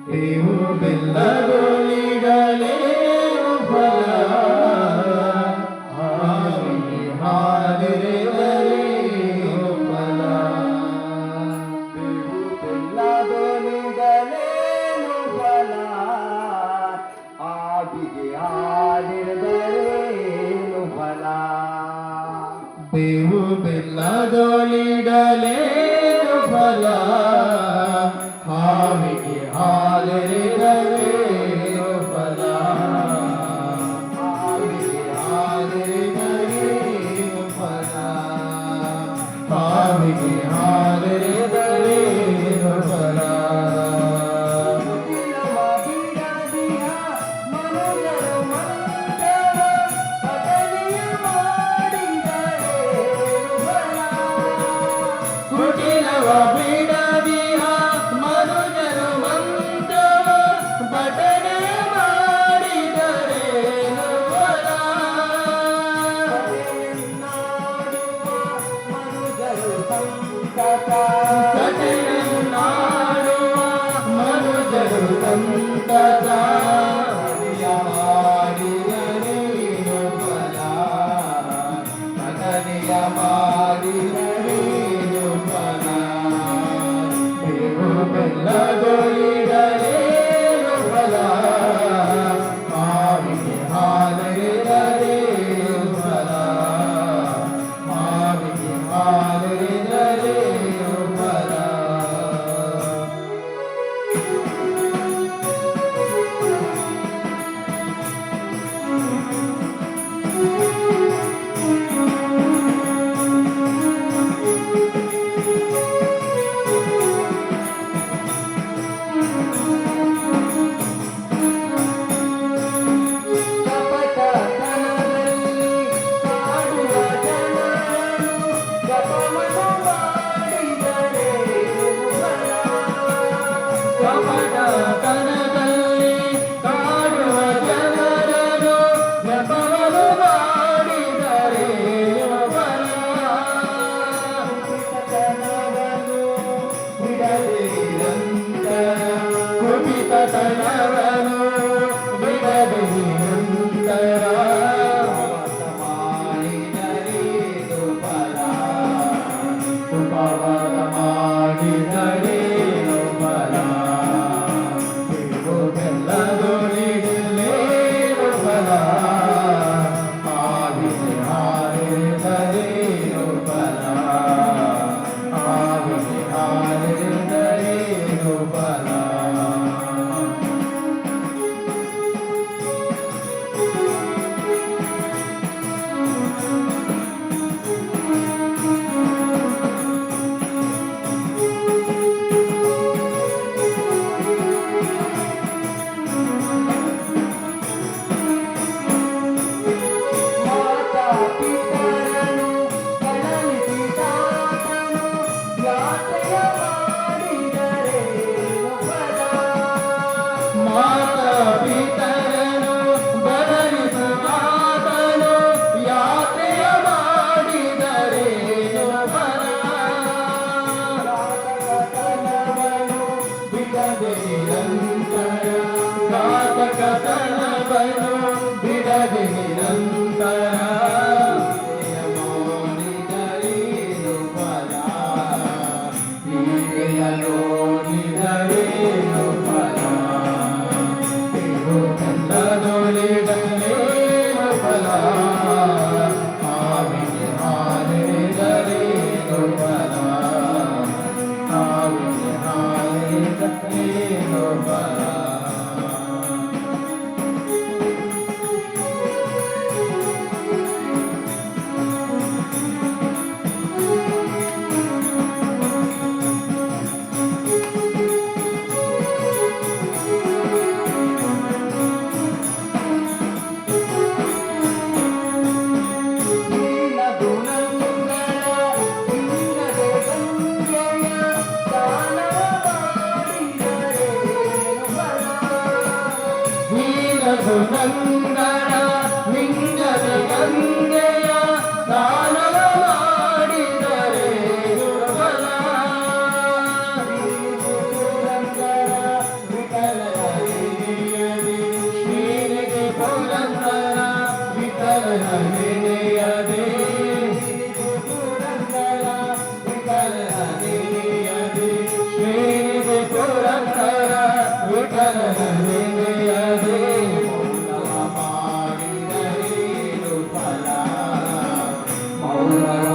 ಬೇವು ಬೆಲ್ಲದೊಳಿಡಲೇನು ಫಲ ಹಾವಿಗೆ ಹಾಲೆರೆದರೇನು ಫಲ ಬೇವು ಬೆಲ್ಲದೊಳಿಡಲೇನು ಫಲ ಆವಿಗೆ ಹಾಲೆರೆದರೇನು ಫಲ ಬೇವು ಬೆಲ್ಲದೊಳಿಡಲೇನು ಫಲ ಹಾವಿಗೆ ಹಾಲೆರೆದರೇನು ಫಲ ಹಾವಿಗೆ ಹಾಲೆರೆದರೇನು ಫಲ ಹಾವಿಗೆ ಹಾಲೆರೆದರೇನು ಫಲ ಕುಟಿಲವ ಬಿಡದಿಹ ಮನುಜರು ಮಂತ್ರವ ಭಟನೆ ಮಾಡಿದರೇನು ಫಲ ಕಟೆಯನ್ನು ನಾಡುವ ಮನುಜರು ಸಂತತ ಮಾಡಿದರೇನು ಫಲ ಕಟನೆಯ ಮಾಡಿದರೇನು ಫಲ ಬೇವು ಬೆಲ್ಲದೊಳಿಡಲೇನು ಫಲ ಹಾವಿಗೆ ಹಾಲೆರೆದರೇನು ಫಲ ಹಾವಿಗೆ ಹಾಲೆರೆದರೇನು ಫಲ ಕಪಟತನದಲ್ಲಿ ಕಾಡುವ ಜನರನ್ನು ಜಪವನ್ನು ಮಾಡಿದರೇನು ಫಲ ಬಿಡದೆ ನಿರಂತರ ಕುಪಿತತನವನ್ನು ಬಿಡದೆ ನಿರಂತರ ಮಾಡಿದರೇನು ಫಲ ಉಪವಾಸ ಮಾಡಿದರೇನು ಫಲ ಬೇವು ಬೆಲ್ಲದೊಳಿಡಲೇನು ಫಲ ಹಾವಿಗೆ ಹಾಲೆರೆದರೇನು ಫಲ ಹಾವಿಗೆ ಹಾಲೆರೆದರೇನು ಫಲ ಮಾತಾ ಪಿತರನು ಬದಲಿಸುವಾತನು ಯಾತ್ರೆಯ ಮಾಡಿದರೇನು ಫಲ ಬಿಡದೆ ನಿರಂತರ ಘಾತಕತನವನ್ನು ಬಿಡದೆ ನಿರಂತರ ಮಾಡಿದರೇನು ಫಲ ಹೀಗೆಯಲು ನಿದರೇನು ಫಲ ಬೇವು ಬೆಲ್ಲದೊಳಿಡಲೇನು ಫಲ ಹಾವಿಗೆ ಹಾಲೆರೆದರೇನು ಫಲ ಹಾವಿಗೆ ಹಾಲೆರೆದರೇನು ಫಲ ಸುನಂದನ ಲಿಂಗದ ಗಂಗೆಯ ದಾನವ ಮಾಡಿದರೇನು ಫಲ ವಿಠಲ ನೆನೆಯದೆ ಪುರಂದರ ವಿಠಲನ ನೆನೆಯದೆ ಶ್ರೀನಿಧಿ ಪುರಂದರ ವಿಠಲನ ನೆನೆಯದೆ ಮೌನ ಮಾಡಿದರೇನು ಫಲ ಮೌನ